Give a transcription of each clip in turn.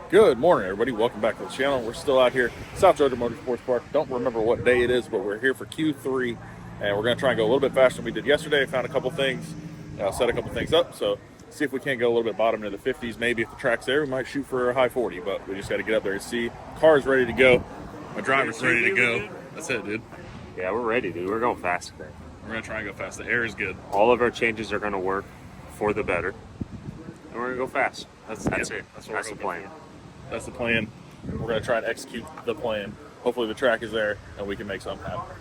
Good morning, everybody. Welcome back to the channel. We're still out here, South Georgia Motorsports Park. Don't remember what day it is, but we're here for Q3, and we're going to try and go a little bit faster than we did yesterday. Found a couple things, set a couple things up, so see if we can't go a little bit bottom into the 50s. Maybe if the track's there, we might shoot for a high 40, but we just got to get up there and see. Car's ready to go. My driver's ready to go. That's it, dude. Yeah, we're ready, dude. We're going fast today. We're going to try and go fast. The air is good. All of our changes are going to work for the better, and we're going to go fast. That's it. That's the plan. That's the plan. We're going to try and execute the plan. Hopefully the track is there and we can make something happen.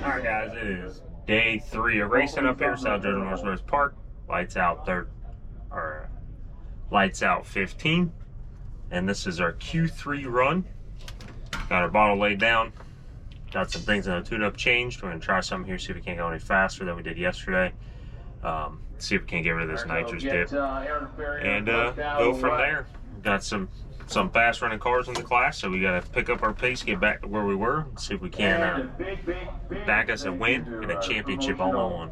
Alright guys, it is day 3 of racing up here, South Georgia Motorsports Park. Lights out 15. And this is our Q3 run. Got our bottle laid down. Got some things in the tune-up changed. We're going to try something here, see if we can't go any faster than we did yesterday. See if we can get rid of this nitrous dip. And go from there. Got some fast running cars in the class, so we got to pick up our pace, get back to where we were, and see if we can back us a win and a championship all in one.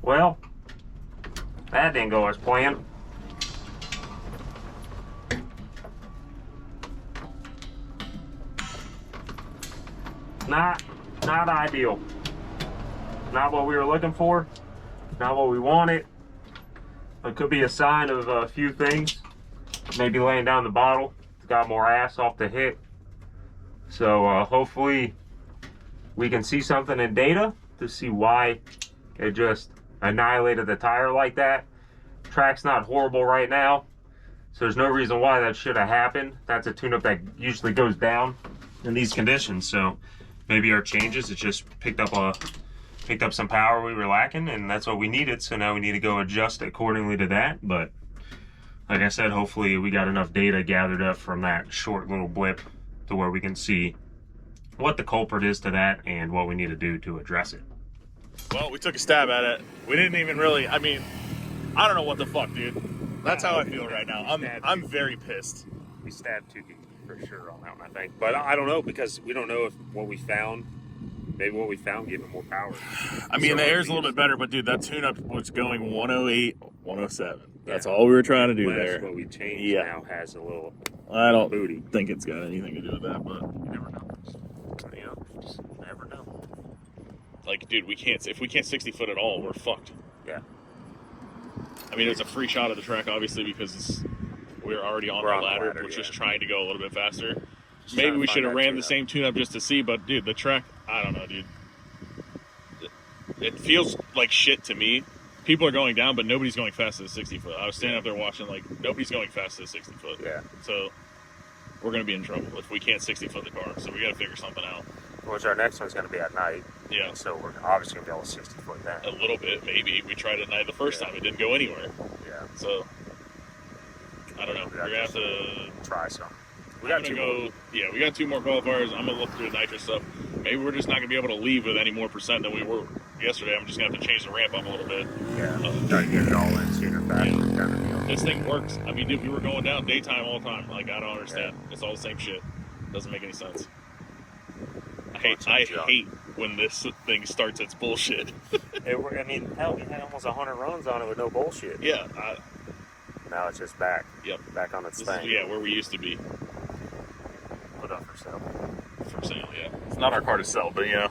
Well, that didn't go as planned. Not ideal. Not what we were looking for. Not what we wanted. It could be a sign of a few things. Maybe laying down the bottle. It's got more ass off the hit. So hopefully we can see something in data to see why it just annihilated the tire like that. Track's not horrible right now, so there's no reason why that should have happened. That's a tune-up that usually goes down in these conditions. So maybe our changes, it just picked up some power we were lacking, and that's what we needed. So now we need to go adjust accordingly to that. But like I said, hopefully we got enough data gathered up from that short little blip to where we can see what the culprit is to that and what we need to do to address it. Well, we took a stab at it. We didn't even really, I mean, I don't know what the fuck, dude. That's how I feel right now. I'm very pissed. We stabbed too deep for sure on that one, I think. But I don't know, because we don't know if what we found, maybe what we found gave it more power. I mean, the air's a little bit better, but dude, that tune-up was going 108, 107. That's all we were trying to do there. What we changed now has a little I don't booty. think it's got anything to do with that, but You never know. You know, just never know. like, dude, if we can't 60 foot at all, we're fucked. Yeah. I mean, it was a free shot of the track, obviously, because we're already on the ladder. We're just trying to go a little bit faster. maybe we should have ran the same tune-up just to see, but dude, the track, I don't know, dude. It feels like shit to me. People are going down, but nobody's going fast to the 60 foot. I was standing up there watching, like, nobody's going fast to the 60 foot. Yeah. So we're going to be in trouble if we can't 60 foot the car. So we got to figure something out. Which our next one's going to be at night. Yeah. So we're obviously going to be able to 60 foot that. A little bit, maybe. We tried it at night the first time. It didn't go anywhere. Yeah. So I don't know. We're going to have to try some. We got to go. Yeah, we got 2 more qualifiers. I'm going to look through the nitrous stuff. Maybe we're just not going to be able to leave with any more percent than we were yesterday. I'm just going to have to change the ramp up a little bit. Yeah, try to get it all in sooner faster. Yeah. Kind of deal. This thing works. I mean, dude, we were going down daytime all the time. Like, I don't understand. Yeah. It's all the same shit. Doesn't make any sense. I hate when this thing starts its bullshit. I mean, hell, we had almost 100 runs on it with no bullshit. Yeah. Now it's just back. Yep. Back on its this thing. Is, yeah, where we used to be. Put up for sale. For sale, yeah. It's not our car to sell, but yeah,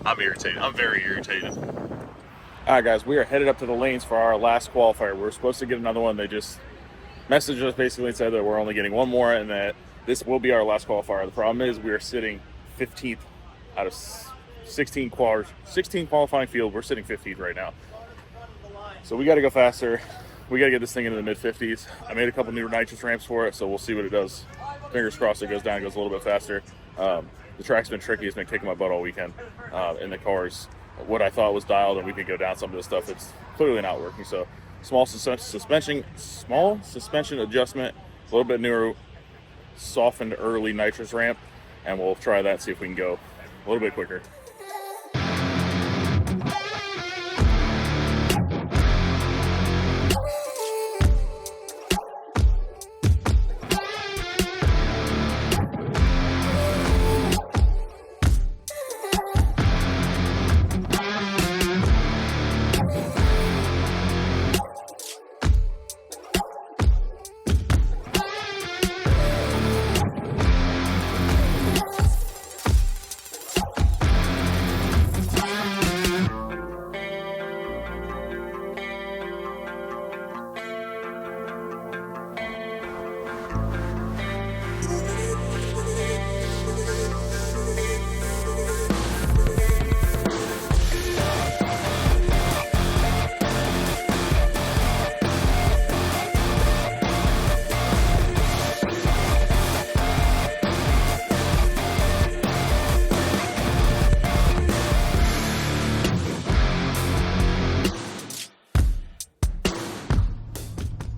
I'm irritated. I'm very irritated. All right, guys, we are headed up to the lanes for our last qualifier. We're supposed to get another one. They just messaged us basically and said that we're only getting one more and that this will be our last qualifier. The problem is we are sitting 15th out of 16 qualifying field. We're sitting 15th right now. So we got to go faster. We got to get this thing into the mid-50s. I made a couple new nitrous ramps for it, so we'll see what it does. Fingers crossed it goes down, goes a little bit faster. The track's been tricky. It's been kicking my butt all weekend. And the car's what I thought was dialed, and we could go down some of this stuff. It's clearly not working. So small suspension adjustment, a little bit newer, softened early nitrous ramp, and we'll try that, see if we can go a little bit quicker.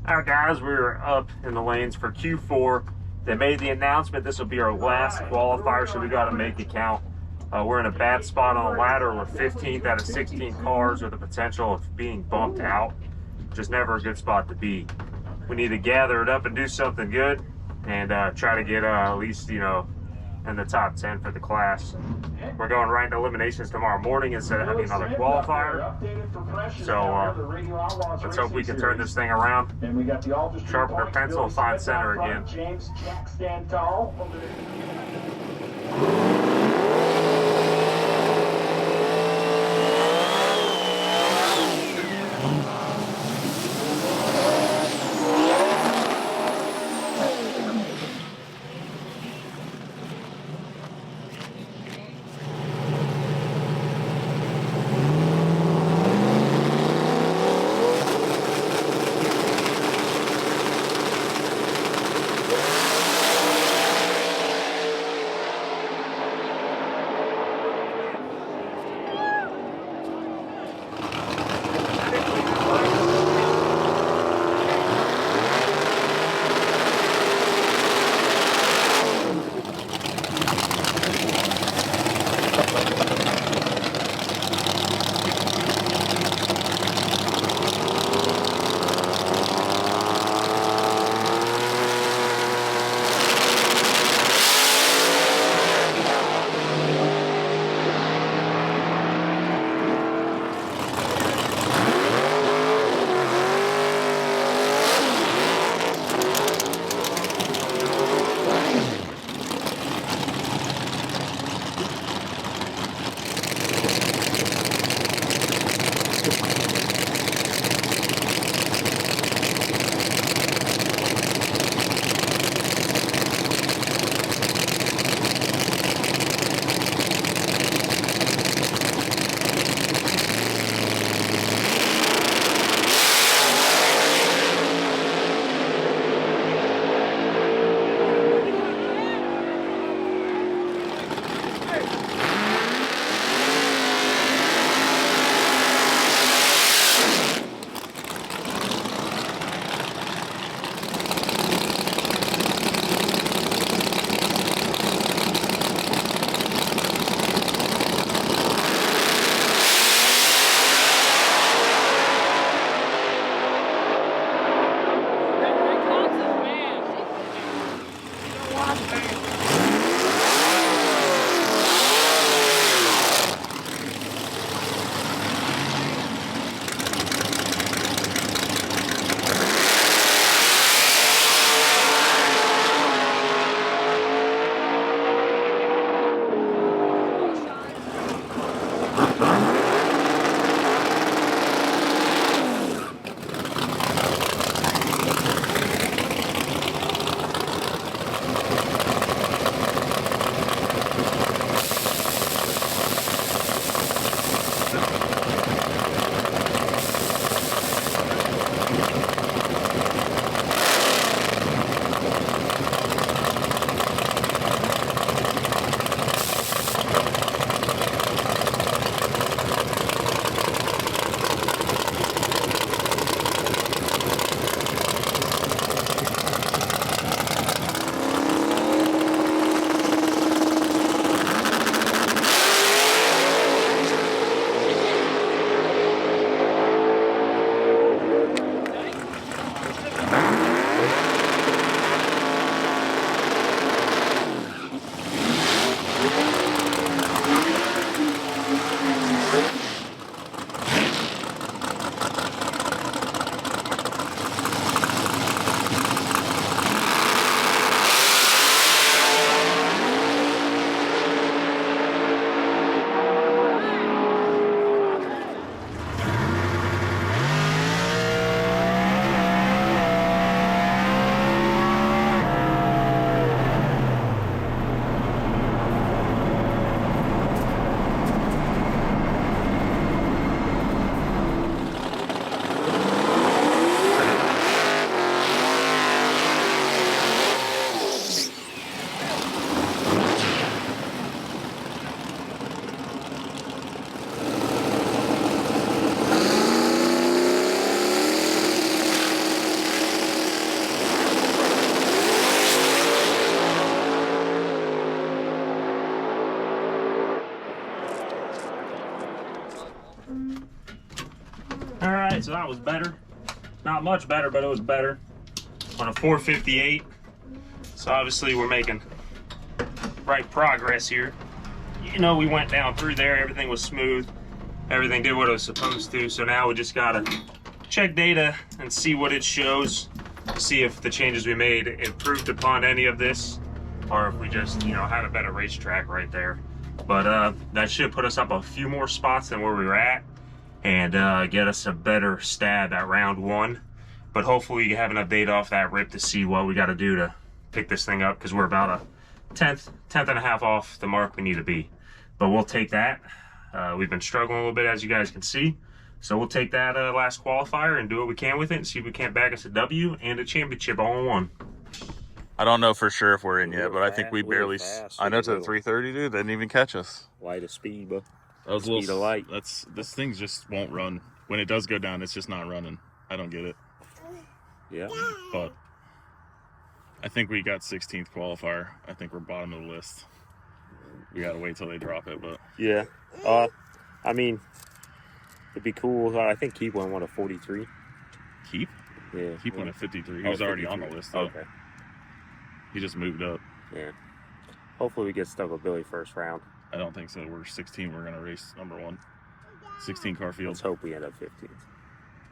Alright guys, we're up in the lanes for Q4. They made the announcement this will be our last qualifier, so we got to make it count. We're in a bad spot on the ladder. We're 15th out of 16 cars with the potential of being bumped out. Just never a good spot to be. We need to gather it up and do something good and try to get at least, you know, in the top 10 for the class. We're going right into eliminations tomorrow morning instead of having another qualifier. So let's hope we can turn this thing around, sharpen our pencil, and find center again. James Jack stand tall. right, so that was better. Not much better, but it was better. On a 458. So obviously we're making right progress here. You know, we went down through there, everything was smooth. Everything did what it was supposed to. So now we just gotta check data and see what it shows. See if the changes we made improved upon any of this, or if we just, you know, had a better racetrack right there. But that should put us up a few more spots than where we were at, and get us a better stab at round 1. But hopefully you have enough data off that rip to see what we got to do to pick this thing up, because we're about a tenth and a half off the mark we need to be. But we'll take that. We've been struggling a little bit, as you guys can see. So we'll take that last qualifier and do what we can with it and see if we can't bag us a W and a championship all in one. I don't know for sure if we're in yet, but I think we barely. I know to the 330, dude. They didn't even catch us. Light of speed, but that was speed of light. This thing just won't run. When it does go down, it's just not running. I don't get it. Yeah. But I think we got 16th qualifier. I think we're bottom of the list. We gotta wait till they drop it, but yeah. I mean, it'd be cool. I think Keep went a 43. Keep? Yeah. Keep went at 53. He was already 53. on the list, though. Okay. He just moved up. Yeah. Hopefully we get stuck with Billy first round. I don't think so. We're 16. We're gonna race number 1. 16 car field. Let's hope we end up 15th.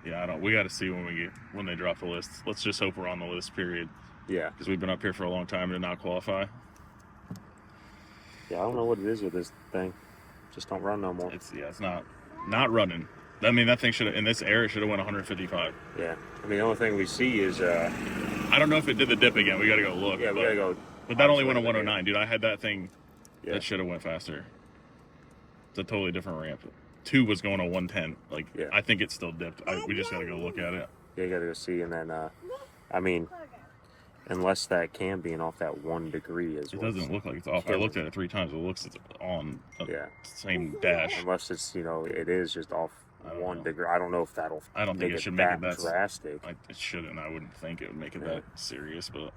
Yeah, I don't. We got to see when they drop the list. Let's just hope we're on the list. Period. Yeah. Because we've been up here for a long time and did not qualify. Yeah, I don't know what it is with this thing. Just don't run no more. It's not running. I mean, that thing should have, in this air, it should have went 155. Yeah. I mean, the only thing we see is I don't know if it did the dip again. We got to go look. yeah, we gotta go. But that only went a 109, dude. I had that thing. Yeah. That should have went faster. It's a totally different ramp. 2 was going to 110. Like, yeah. I think it still dipped. We just got to go look at it. Yeah, you gotta go see, and then I mean, unless that cam being off that 1 degree is. It doesn't look like it's off. I looked at it 3 times. It looks it's on the same dash. Unless it's, you know, it is just off 1 degree. I don't know if that'll. I don't think it should make make it that drastic. It shouldn't. I wouldn't think it would make it that serious, but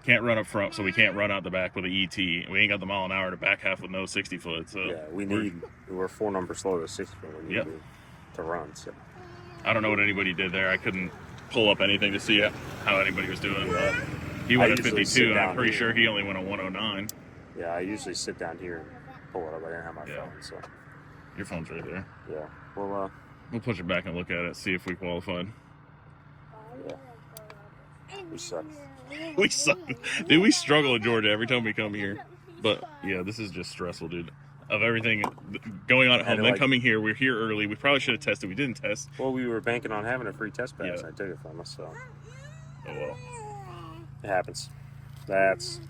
can't run up front, so we can't run out the back with an ET. We ain't got the mile an hour to back half with no 60 foot. So yeah, we're 4 numbers slower than 60 foot. We need to run. So I don't know what anybody did there. I couldn't pull up anything to see how anybody was doing. But he went at 52, and I'm pretty sure he only went at 109. Yeah, I usually sit down here and pull it up. I didn't have my phone, so. Your phone's right there. Yeah. Well, we'll push it back and look at it, see if we qualified. Yeah. We suck. We suck. Dude, we struggle in Georgia every time we come here. But, yeah, this is just stressful, dude. Of everything going on at home, then coming here, we're here early. We probably should have tested. We didn't test. Well, we were banking on having a free test pass, and I took it from us, so. Oh, well. It happens.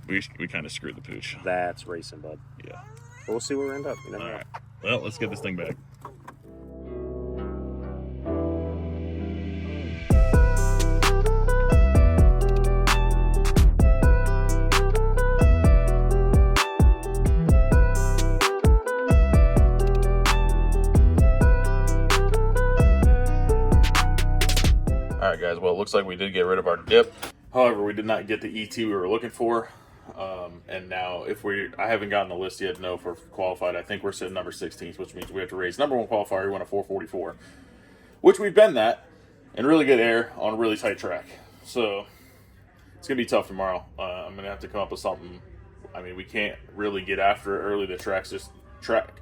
We kind of screwed the pooch. That's racing, bud. Yeah. But we'll see where we end up. You never know. Right. Well, let's get this thing back. Alright guys, well it looks like we did get rid of our dip. However, we did not get the ET we were looking for. And now I haven't gotten the list yet to know if we're qualified. I think we're sitting number 16th, which means we have to race number 1 qualifier. We won a 444, which we've been that in really good air on a really tight track. So it's going to be tough tomorrow. I'm going to have to come up with something. I mean, we can't really get after it early. The track's just track.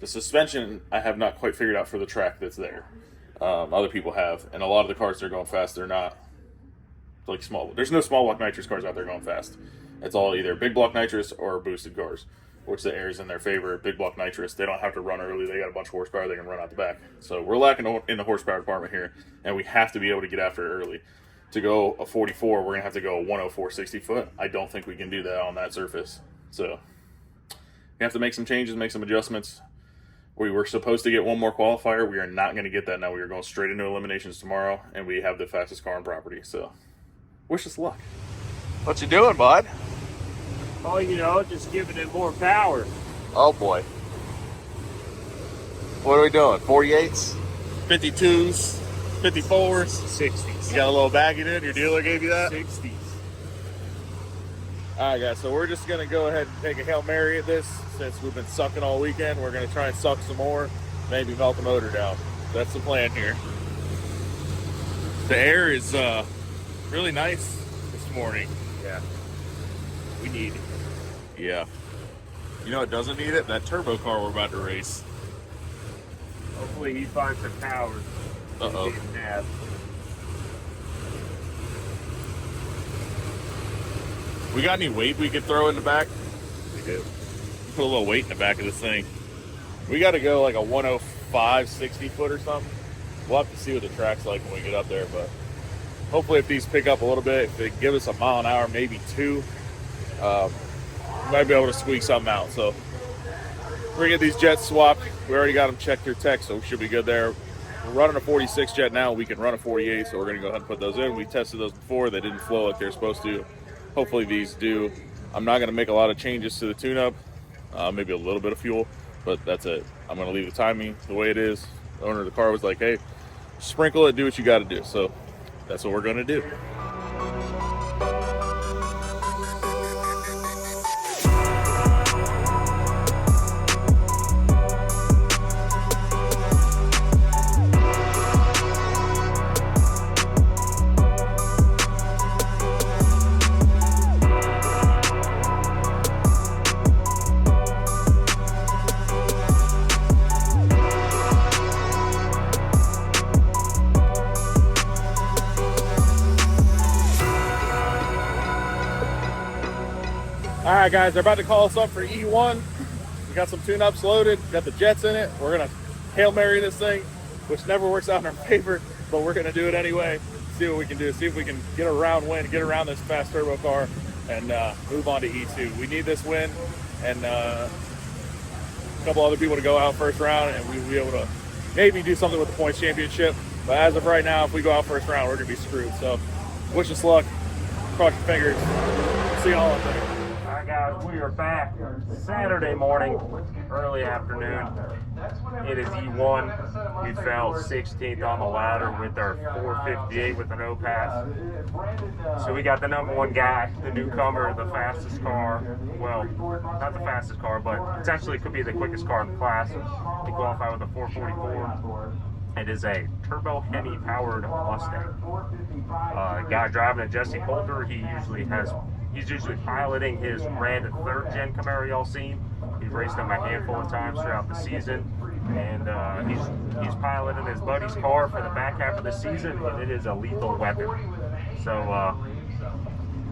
The suspension, I have not quite figured out for the track that's there. Other people have, and a lot of the cars that are going fast, they're not like small. There's no small block nitrous cars out there going fast. It's all either big block nitrous or boosted cars, which the air is in their favor. Big block nitrous, they don't have to run early. They got a bunch of horsepower. They can run out the back. So we're lacking in the horsepower department here, and we have to be able to get after it early. To go a 44, we're going to have to go a 104 60 foot. I don't think we can do that on that surface. So we have to make some changes, make some adjustments. We were supposed to get 1 more qualifier. We are not going to get that now. We are going straight into eliminations tomorrow, and we have the fastest car on property. So wish us luck. What you doing, bud? Oh, you know, just giving it more power. Oh boy. What are we doing? 48s? 52s? 54s? 60s. You got a little baggie in? Your dealer gave you that? 60s. Alright guys, so we're just going to go ahead and take a Hail Mary at this. Since we've been sucking all weekend, we're going to try and suck some more. Maybe melt the motor down. That's the plan here. The air is really nice this morning. Yeah. We need it. Yeah. You know it doesn't need it? That turbo car we're about to race. Hopefully he finds some powers. Uh-oh. We got any weight we could throw in the back? We do. Put a little weight in the back of this thing. We got to go like a 105, 60 foot or something. We'll have to see what the track's like when we get up there, but hopefully if these pick up a little bit, if they give us a mile an hour, maybe 2, we might be able to squeak something out. So we're gonna get these jets swapped. We already got them checked through tech, so we should be good there. We're running a 46 jet now. We can run a 48, so we're gonna go ahead and put those in. We tested those before. They didn't flow like they're supposed to. Hopefully these do. I'm not gonna make a lot of changes to the tune-up. Maybe a little bit of fuel, but that's it. I'm gonna leave the timing the way it is. The owner of the car was like, hey, sprinkle it, do what you gotta do. So that's what we're gonna do. All right, guys, they're about to call us up for E1. We got some tune-ups loaded, got the jets in it. We're gonna Hail Mary this thing, which never works out in our favor, but we're gonna do it anyway. See what we can do, see if we can get a round win, get around this fast turbo car, and move on to E2. We need this win, and a couple other people to go out first round, and we'll be able to maybe do something with the points championship. But as of right now, if we go out first round, we're gonna be screwed. So wish us luck, cross your fingers, see y'all up there. Alright guys, we are back Saturday morning, early afternoon. It is E1. We fell 16th on the ladder with our 458 with an O-Pass. So we got the #1 guy, the newcomer, the fastest car. Well, not the fastest car, but it actually could be the quickest car in the class. He qualified with a 444. It is a turbo Hemi powered Mustang. Guy driving it, Jesse Holder, he's usually piloting his red 3rd gen Camaro y'all seen. He's raced them a handful of times throughout the season, and he's piloting his buddy's car for the back half of the season, and it is a lethal weapon. So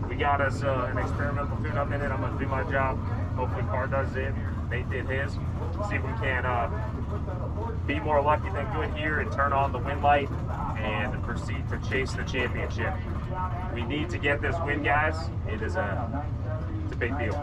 we got us an experimental tune-up in it. I'm gonna do my job. Hopefully car does it. Nate did his. See if we can be more lucky than good here and turn on the win light and proceed to chase the championship. We need to get this win, guys. It's a big deal.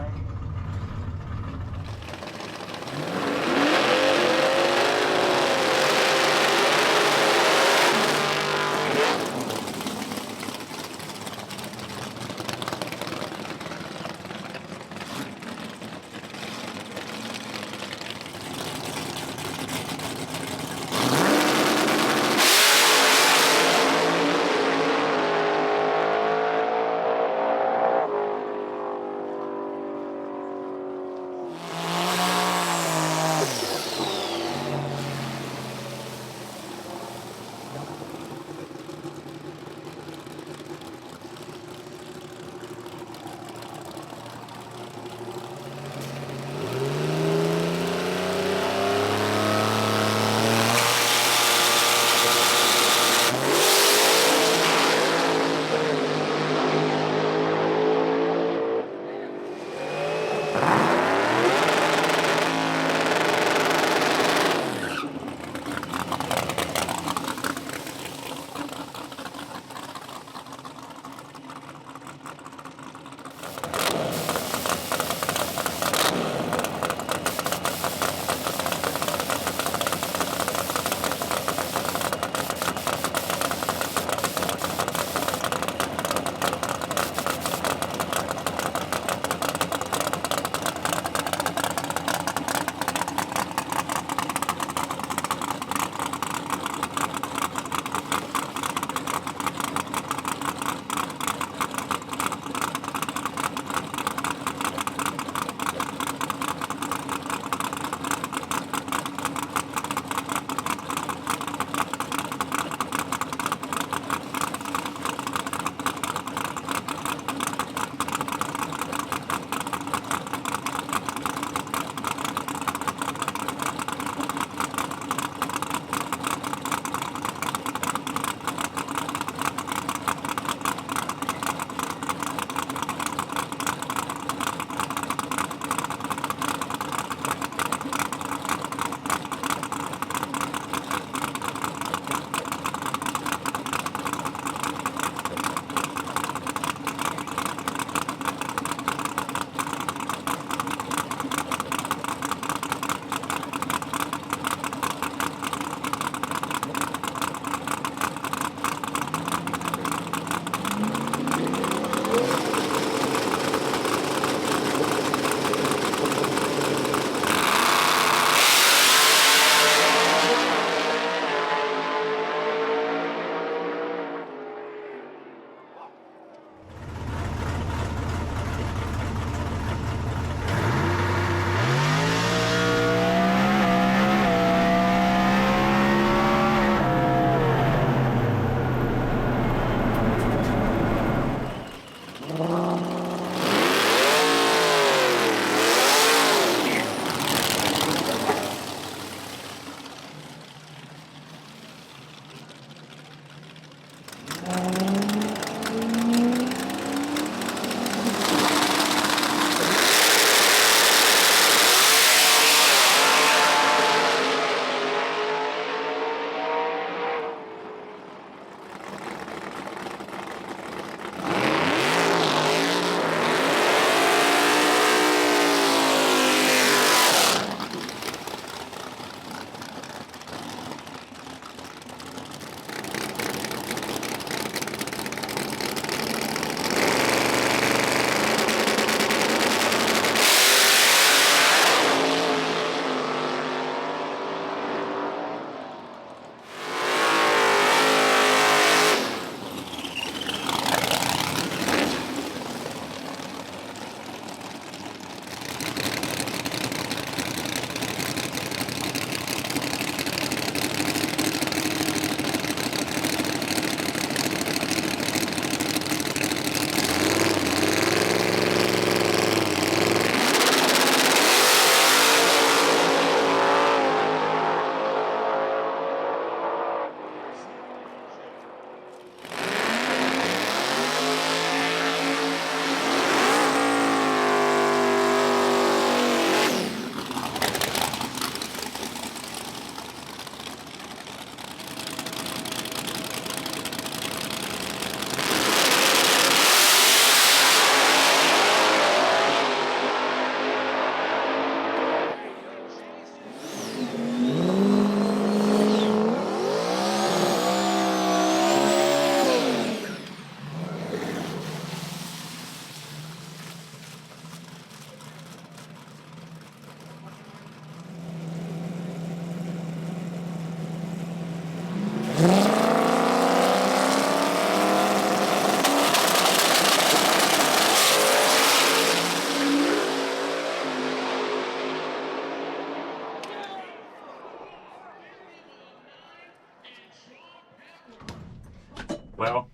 Well,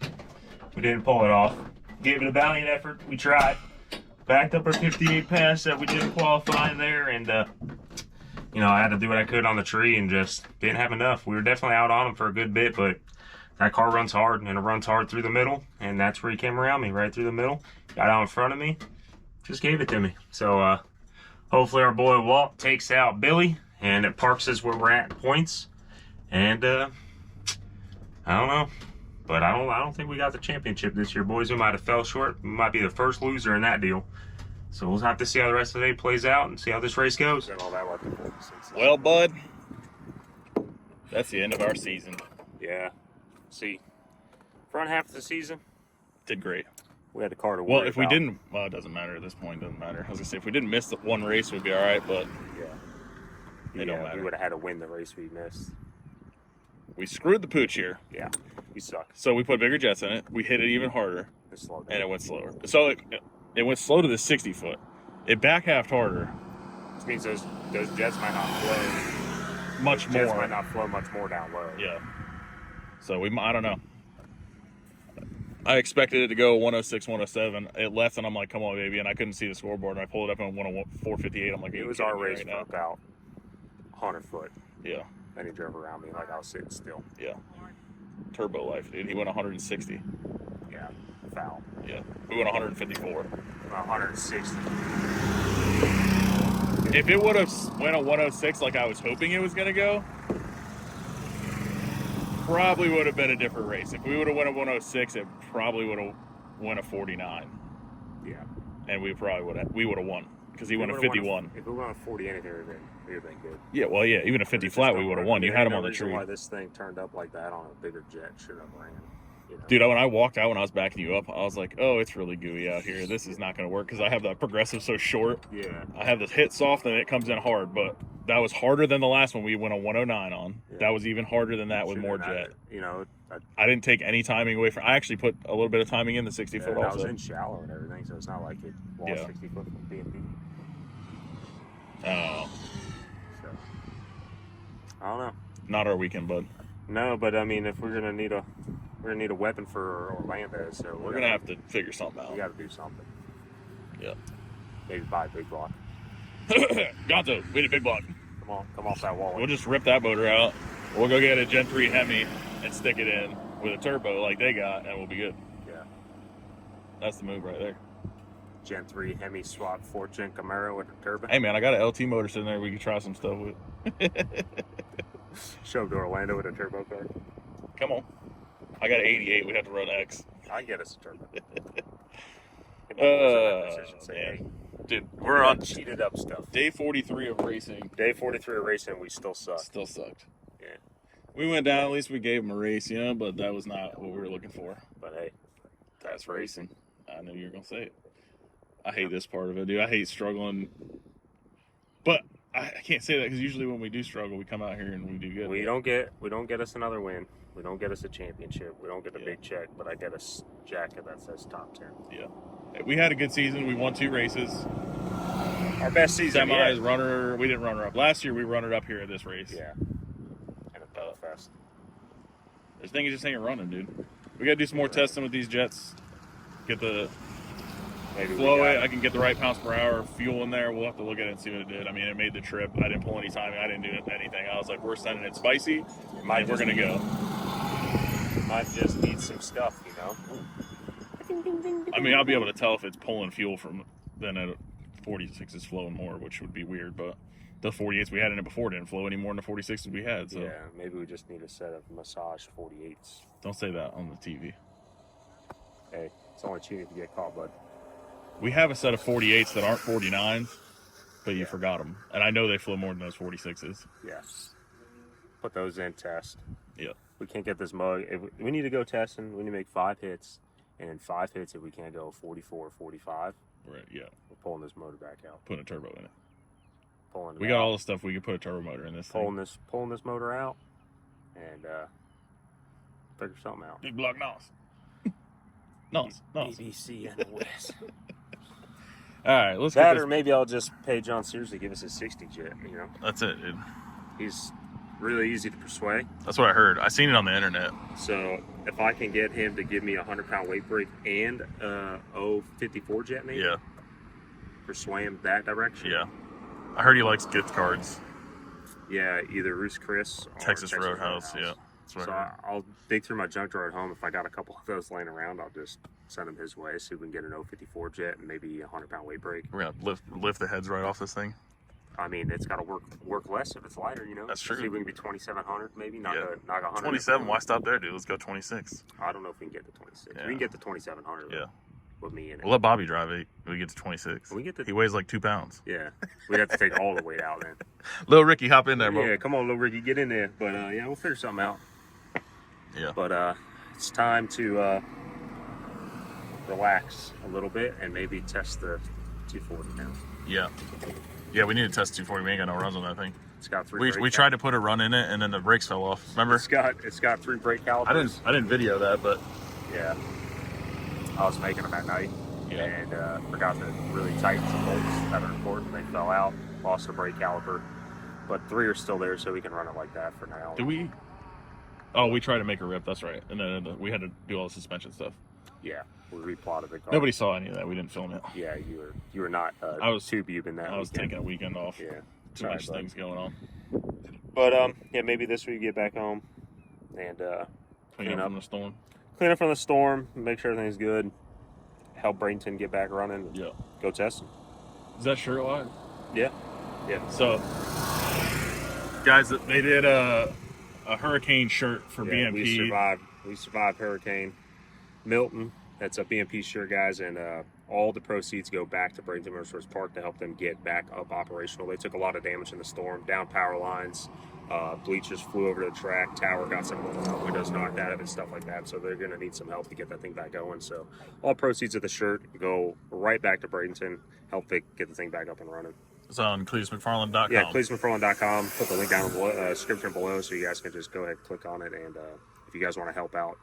we didn't pull it off. Gave it a valiant effort. We tried. Backed up our 58 pass that we didn't qualify there, and you know, I had to do what I could on the tree and just didn't have enough. We were definitely out on him for a good bit, but that car runs hard, and it runs hard through the middle, and that's where he came around me, right through the middle. Got out in front of me, just gave it to me. So hopefully our boy Walt takes out Billy, and it parks us where we're at in points. And I don't know. But I don't think we got the championship this year, boys. We might have fell short. We might be the first loser in that deal. So we'll have to see how the rest of the day plays out and see how this race goes. Well, bud, that's the end of our season. Yeah. See, front half of the season, Did great. we had the car to worry Well, if we about. didn't, well, it doesn't matter at this point. It doesn't matter. I was gonna say if we didn't miss the one race, we'd be all right. But Yeah. It don't matter. We would have had to win the race we missed. we screwed the pooch here. Yeah. We suck. So we put bigger jets in it. We hit it even harder, It's slow down. and it went slower. So it went slow to the 60 foot. It back halved harder, Which means those jets might not flow. much Those jets more. might not flow much more down low. Yeah. So I don't know. I expected it to go 106, 107. It left, and I'm like, come on, baby. And I couldn't see the scoreboard. And I pulled it up and it went 458. I'm like, It "Are you was kidding our me race right for now?" about 100 foot. Yeah. And he drove around me like I was sitting still. Yeah. Turbo life, dude. He went 160. Yeah. Foul. Yeah. We went 154. 160. If it would have went a 106 like I was hoping it was going to go, probably would have been a different race. If we would have went a 106, it probably would have went a 49. Yeah. And we would have won because he went a 51. If we went a 40 anything, it would have been good. Yeah, well, yeah, even a 50 flat, we would have won. You had him on the tree. Why this thing turned up like that on a bigger jet should have ran. You know? Dude, when I walked out when I was backing you up, I was like, oh, it's really gooey out here. This is not going to work because I have the progressive so short. Yeah. I have the hit soft and it comes in hard, but that was harder than the last one we went a 109 on. Yeah. That was even harder than that with Should've more not- jet. You know, I didn't take any timing away from. I actually put a little bit of timing in the 60 foot I was also. in shallow and everything, so it's not like it lost Yeah. 60 foot from B&B. Oh, So, I don't know. not our weekend, bud. No, but I mean, if we're gonna need a weapon for Orlando, so We're gonna have to figure something we out. got to do something. Yeah. Maybe buy a big block. Gonzo, we need a big block. Come off that wall. We'll just rip that motor out. We'll go get a Gen 3 Hemi and stick it in. with a turbo like they got, and we'll be good. Yeah. That's the move right there. Gen 3 Hemi swap 4-gen Camaro with a turbo. Hey man, I got an LT motor sitting there we can try some stuff with. Show up to Orlando with a turbo car. Come on. I got an 88. We have to run X. I get us a turbo. Man. Dude, We're on cheated up stuff. day 43 of racing. Day 43 of racing, we still suck. Still sucked. Yeah. We went down, at least we gave them a race, but that was not what we were looking for. But hey, that's racing. I knew you were going to say it. I hate this part of it, dude. I hate struggling. But I can't say that because usually when we do struggle, we come out here and we do good. We don't get us another win. We don't get us a championship. We don't get a big check, but I get us jacket that says top 10. Yeah. We had a good season. We won 2 races. Our best season. Semis, yet. runner. We didn't runner up. Last year, we runner up here at this race. Yeah. And a Bella Fest. This thing just ain't running, dude. We got to do some more testing with these jets. Get the flow it. I can get the right pounds per hour fuel in there. We'll have to look at it and see what it did. I mean, it made the trip. I didn't pull any timing. I didn't do anything. I was like, we're sending it spicy. We're going to go. Might just need some stuff, I mean, I'll be able to tell if it's pulling fuel from then at 46 is flowing more, which would be weird. But the 48s we had in it before didn't flow any more than the 46s we had. So yeah, maybe we just need a set of massage 48s. Don't say that on the TV. Hey, it's only cheating if you get caught, bud. We have a set of 48s that aren't 49s, but you forgot them. And I know they flow more than those 46s. Yeah. Put those in, test. Yeah. We can't get this mug. We need to go testing. We need to make 5 hits. And in 5 hits, if we can't go 44, 45, right, yeah, we're pulling this motor back out. Putting a turbo in it. Pulling. We got all the stuff we could put a turbo motor in this pulling thing. Pulling this motor out, and figure something out. Big block nos. Nos. ABC and West. All right, let's that, get this. Or maybe I'll just pay John Sears to give us a 60 jet. That's it, dude. He's really easy to persuade. That's what I heard. I seen it on the internet. So if I can get him to give me a 100-pound weight break and 54 jet, maybe. Yeah. Persuade him that direction. Yeah. I heard he likes gift cards. Yeah, either Roost Chris or Texas Roadhouse. Yeah. So I'll dig through my junk drawer at home. If I got a couple of those laying around, I'll just send them his way. See if we can get an 054 jet and maybe a 100-pound weight break. We're gonna lift the heads right off this thing. I mean, it's got to work less if it's lighter, That's true. See if we can be 2,700 maybe, not 100. 27. Why stop there, dude? Let's go 26. I don't know if we can get to 26. Yeah. We can get to 2,700. Yeah. With me in it. We'll let Bobby drive it. We get to 26. He weighs like 2 pounds. Yeah. We'd have to take all the weight out then. Little Ricky, hop in there, bro. Yeah, come on, little Ricky, get in there. But yeah, we'll figure something out. Yeah. But it's time to relax a little bit and maybe test the 240 now. Yeah. Yeah, we need to test 240. We ain't got no runs on that thing. It's got 3 We tried to put a run in it and then the brakes fell off. Remember? It's got 3 brake calipers. I didn't video that, but yeah. I was making them at night. Yeah. And forgot to really tighten some bolts that are important. They fell out, lost the brake caliper. But 3 are still there, so we can run it like that for now. Did we? Oh, we tried to make a rip. That's right. And then we had to do all the suspension stuff. Yeah, we replotted the car. Nobody saw any of that. We didn't film it. Yeah, you were not tube ubing that. I was taking a weekend off. Yeah, too much things going on. But yeah, maybe this week get back home and clean up from the storm. Clean up from the storm. Make sure everything's good. Help Bradenton get back running. Yeah. Go test. Is that shirt live? Yeah. Yeah. So, guys, they did a hurricane shirt for BMP. We survived Hurricane Milton. That's a BMP shirt, guys, and all the proceeds go back to Bradenton Motorsports Park to help them get back up operational. They took a lot of damage in the storm, down power lines, bleachers flew over the track, tower got some windows knocked out of it, stuff like that. So they're going to need some help to get that thing back going. So all proceeds of the shirt go right back to Bradenton, help they get the thing back up and running. It's on CletusMcFarland.com. Yeah, CletusMcFarland.com. Put the link down in the description below so you guys can just go ahead and click on it. And if you guys want to help out,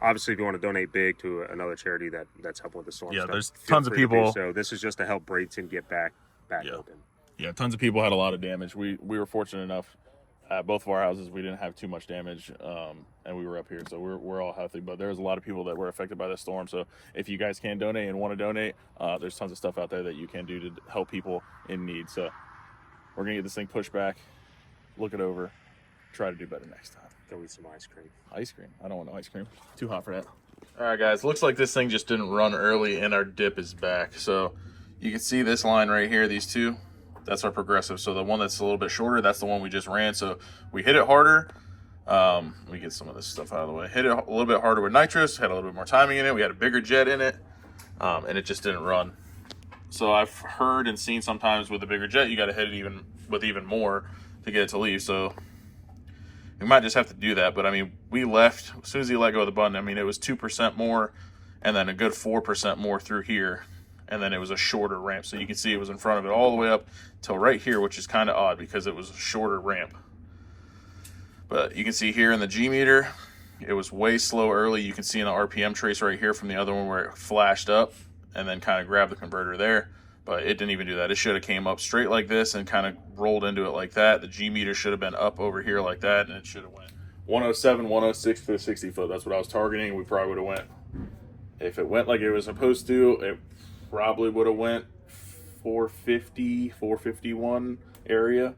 obviously if you want to donate big to another charity that's helping with the storm stuff, there's tons of people. So this is just to help Bradenton get back open. Yeah, tons of people had a lot of damage. We were fortunate enough at both of our houses we didn't have too much damage, and we were up here, so we're all healthy. But there's a lot of people that were affected by the storm. So if you guys can donate and want to donate, there's tons of stuff out there that you can do to help people in need. So we're gonna get this thing pushed back, look it over, try to do better next time. Go eat some ice cream. Ice cream? I don't want no ice cream. Too hot for that. All right, guys. Looks like this thing just didn't run early, and our dip is back. So you can see this line right here, these two. That's our progressive. So the one that's a little bit shorter, that's the one we just ran. So we hit it harder. Let me get some of this stuff out of the way. Hit it a little bit harder with nitrous, had a little bit more timing in it. We had a bigger jet in it, and it just didn't run. So I've heard and seen sometimes with a bigger jet, you got to hit it even more to get it to leave. So we might just have to do that. But I mean, we left as soon as he let go of the button. I mean, it was 2% more, and then a good 4% more through here, and then it was a shorter ramp. So you can see it was in front of it all the way up till right here, which is kind of odd because it was a shorter ramp. But you can see here in the G meter, it was way slow early. You can see in the RPM trace right here from the other one where it flashed up and then kind of grabbed the converter there. But it didn't even do that. It should have came up straight like this and kind of rolled into it like that. The G meter should have been up over here like that, and it should have went 107, 106 for 60 foot. That's what I was targeting. We probably would have went, if it went like it was supposed to, it probably would have went 450, 451 area.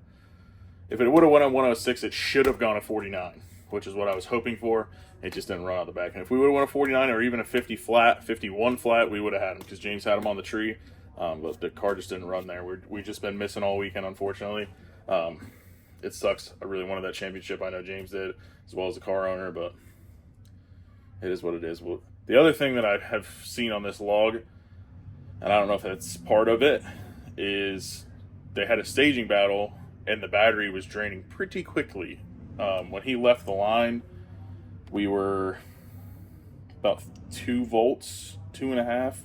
If it would have went on 106, it should have gone a 49, which is what I was hoping for. It just didn't run out the back. And if we would have won a 49 or even a 50 flat, 51 flat, we would have had him because James had him on the tree. But the car just didn't run there. We've just been missing all weekend, unfortunately. It sucks. I really wanted that championship. I know James did, as well as the car owner, but it is what it is. Well, the other thing that I have seen on this log, and I don't know if that's part of it, is they had a staging battle and the battery was draining pretty quickly. When he left the line, we were about 2 volts, 2.5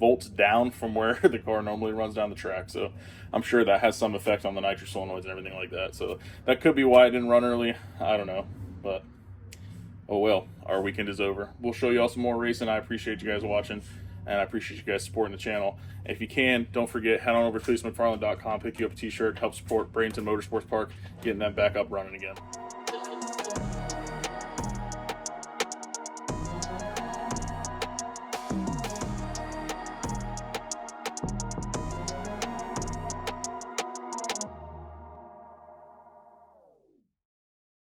volts down from where the car normally runs down the track. So I'm sure that has some effect on the nitrous solenoids and everything like that. So that could be why it didn't run early. I don't know, but oh well, our weekend is over. We'll show you all some more racing. I appreciate you guys watching, and I appreciate you guys supporting the channel. If you can, don't forget, head on over to FleeceMcFarland.com, pick you up a t-shirt, help support Bradenton Motorsports Park, getting that back up running again.